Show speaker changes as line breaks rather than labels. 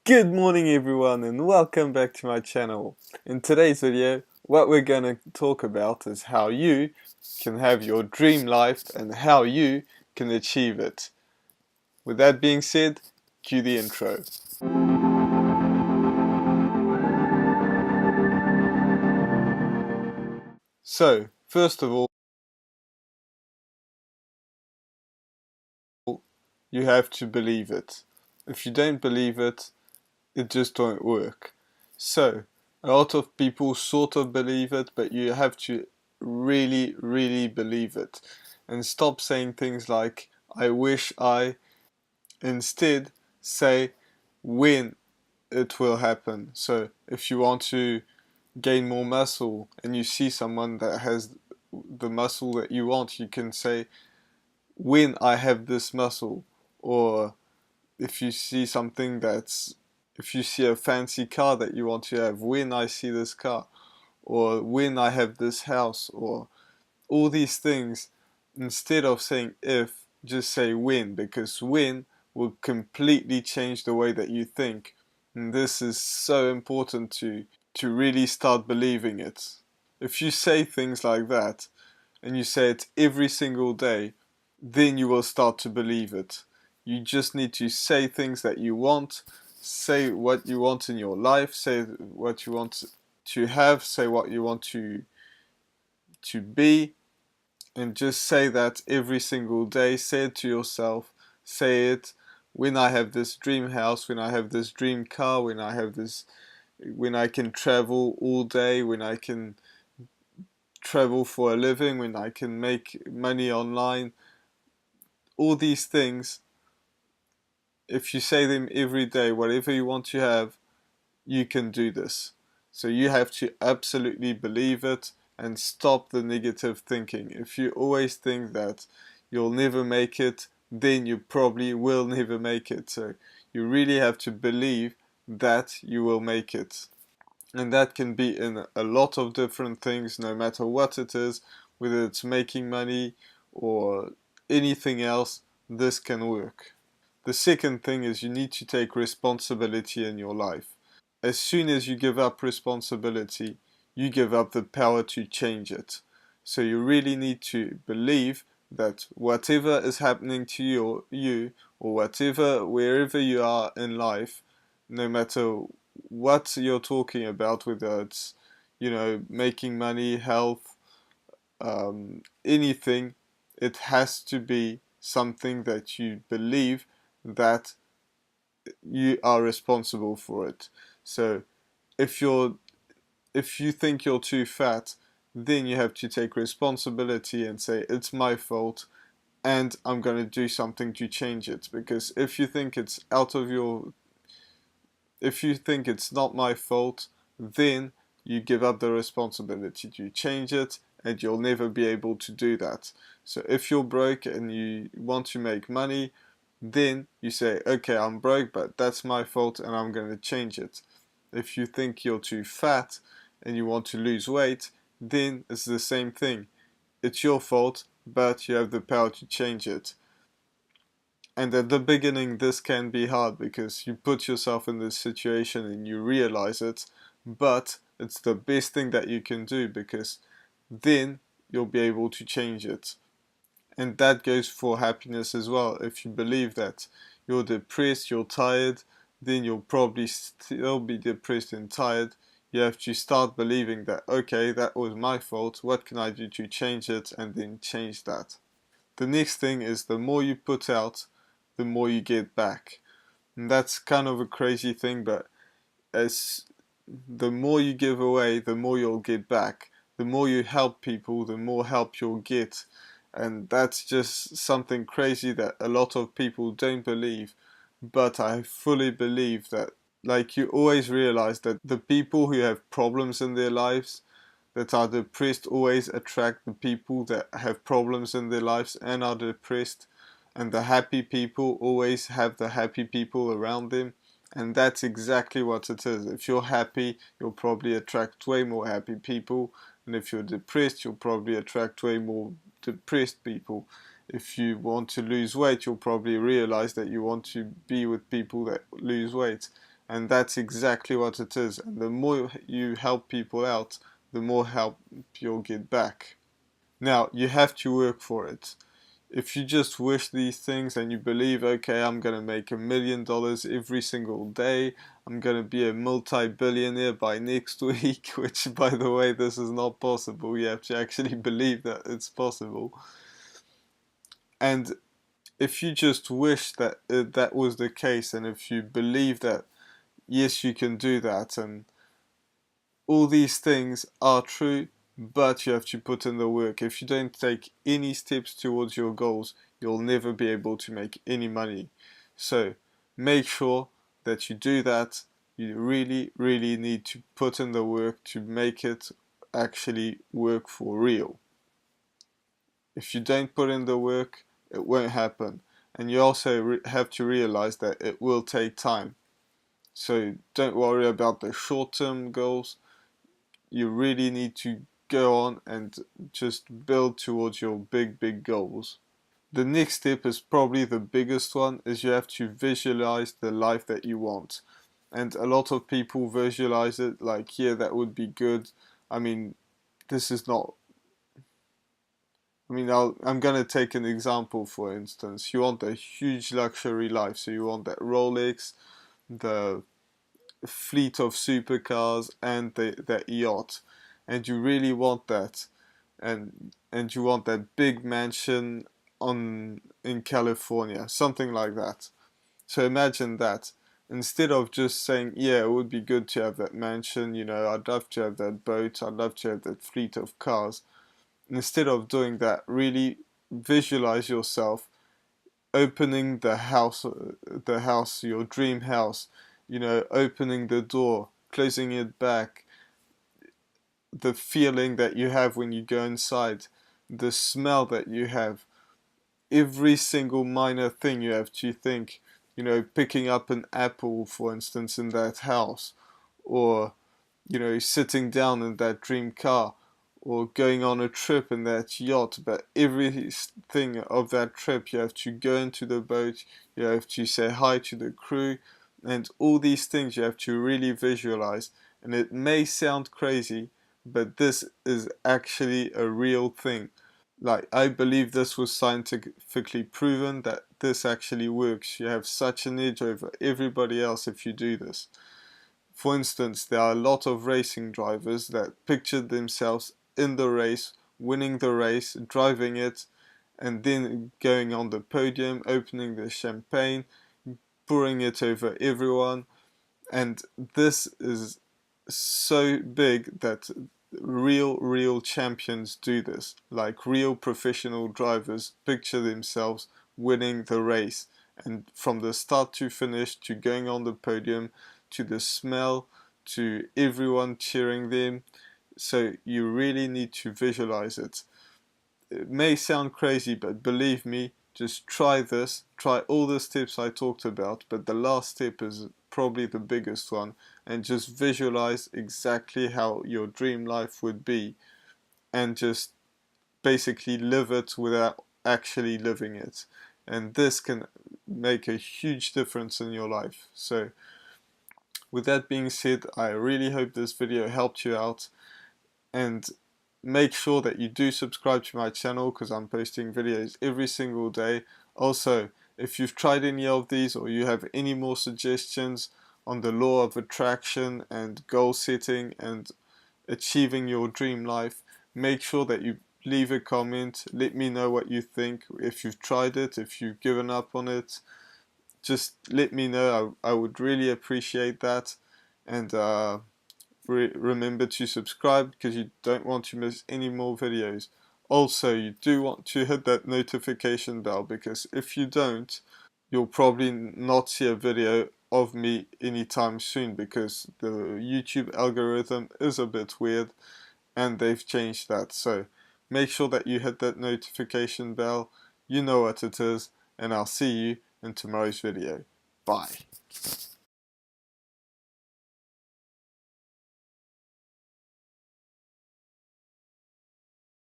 Good morning everyone and welcome back to my channel. In today's video, what we're going to talk about is how you can have your dream life and how you can achieve it. With that being said, cue the intro. So, first of all, you have to believe it. If you don't believe it, it just won't work. So, a lot of people sort of believe it, but you have to really believe it. And stop saying things like, I wish I, instead say when it will happen. So, if you want to gain more muscle and you see someone that has the muscle that you want, you can say, when I have this muscle. Or if you see something that's if you see a fancy car that you want to have, when I see this car, or when I have this house, or all these things, instead of saying if, just say when, because when will completely change the way that you think. And this is so important to really start believing it. If you say things like that, and you say it every single day, then you will start to believe it. You just need to say things that you want, say what you want in your life, say what you want to have, say what you want to be, and just say that every single day. Say it to yourself. Say it when I have this dream house, when I have this dream car, when I can travel all day, when I can travel for a living, when I can make money online. All these things, if you say them every day, whatever you want to have, you can do this. So you have to absolutely believe it and stop the negative thinking. If you always think that you'll never make it, then you probably will never make it. So you really have to believe that you will make it. And that can be in a lot of different things, no matter what it is, whether it's making money or anything else, this can work. The second thing is you need to take responsibility in your life. As soon as you give up responsibility, you give up the power to change it. So you really need to believe that whatever is happening to you or whatever, wherever you are in life, no matter what you're talking about, whether it's, making money, health, anything, it has to be something that you believe that you are responsible for it. So if you think you're too fat, then you have to take responsibility and say it's my fault and I'm going to do something to change it. Because if you think it's not my fault, then you give up the responsibility to change it and you'll never be able to do that. So if you're broke and you want to make money, then you say, okay, I'm broke, but that's my fault and I'm going to change it. If you think you're too fat and you want to lose weight, then it's the same thing. It's your fault, but you have the power to change it. And at the beginning, this can be hard because you put yourself in this situation and you realize it, but it's the best thing that you can do because then you'll be able to change it. And that goes for happiness as well. If you believe that you're depressed, you're tired, then you'll probably still be depressed and tired. You have to start believing that, okay, that was my fault. What can I do to change it? And then change that. The next thing is the more you put out, the more you get back. And that's kind of a crazy thing, but as the more you give away, the more you'll get back. The more you help people, the more help you'll get. And that's just something crazy that a lot of people don't believe. But I fully believe that, like, you always realize that the people who have problems in their lives, that are depressed, always attract the people that have problems in their lives and are depressed. And the happy people always have the happy people around them. And that's exactly what it is. If you're happy, you'll probably attract way more happy people. And if you're depressed, you'll probably attract way more depressed people. If you want to lose weight, you'll probably realize that you want to be with people that lose weight. And that's exactly what it is. And the more you help people out, the more help you'll get back. Now, you have to work for it. If you just wish these things and you believe, okay, I'm going to make $1 million every single day, I'm going to be a multi-billionaire by next week, which, by the way, this is not possible. You have to actually believe that it's possible. And if you just wish that that was the case, and if you believe that, yes, you can do that, and all these things are true, but you have to put in the work. If you don't take any steps towards your goals, you'll never be able to make any money. So make sure that you do that. You really, really need to put in the work to make it actually work for real. If you don't put in the work, it won't happen. And you also have to realize that it will take time. So don't worry about the short-term goals. You really need to go on and just build towards your big goals. The next step is probably the biggest one, is you have to visualize the life that you want. And a lot of people visualize it like, yeah, that would be good. I mean, this is not, I'm going to take an example. For instance, you want a huge luxury life, so you want that Rolex, the fleet of supercars, and that yacht, and you really want that, and you want that big mansion in California, something like that. So imagine that. Instead of just saying, yeah, it would be good to have that mansion, I'd love to have that boat, I'd love to have that fleet of cars. Instead of doing that, really visualize yourself opening the house, your dream house, opening the door, closing it back, the feeling that you have when you go inside, the smell that you have, every single minor thing you have to think, picking up an apple, for instance, in that house, or, sitting down in that dream car, or going on a trip in that yacht. But everything of that trip, you have to go into the boat, you have to say hi to the crew, and all these things you have to really visualize. And it may sound crazy, but this is actually a real thing. Like, I believe this was scientifically proven that this actually works. You have such an edge over everybody else if you do this. For instance, there are a lot of racing drivers that pictured themselves in the race, winning the race, driving it, and then going on the podium, opening the champagne, pouring it over everyone. And this is so big that real champions do this. Like, real professional drivers picture themselves winning the race, and from the start to finish, to going on the podium, to the smell, to everyone cheering them. So you really need to visualize it. It may sound crazy, but believe me, just try this. Try all the steps I talked about, but the last step is probably the biggest one. And just visualize exactly how your dream life would be, and just basically live it without actually living it. And this can make a huge difference in your life. So with that being said, I really hope this video helped you out, and make sure that you do subscribe to my channel, because I'm posting videos every single day. Also, if you've tried any of these, or you have any more suggestions on the law of attraction and goal setting and achieving your dream life, make sure that you leave a comment. Let me know what you think. If you've tried it, if you've given up on it, just let me know. I would really appreciate that. And remember to subscribe, because you don't want to miss any more videos. Also, you do want to hit that notification bell, because if you don't, you'll probably not see a video of me anytime soon, because the YouTube algorithm is a bit weird and they've changed that. So make sure that you hit that notification bell. You know what it is, and I'll see you in tomorrow's video. Bye.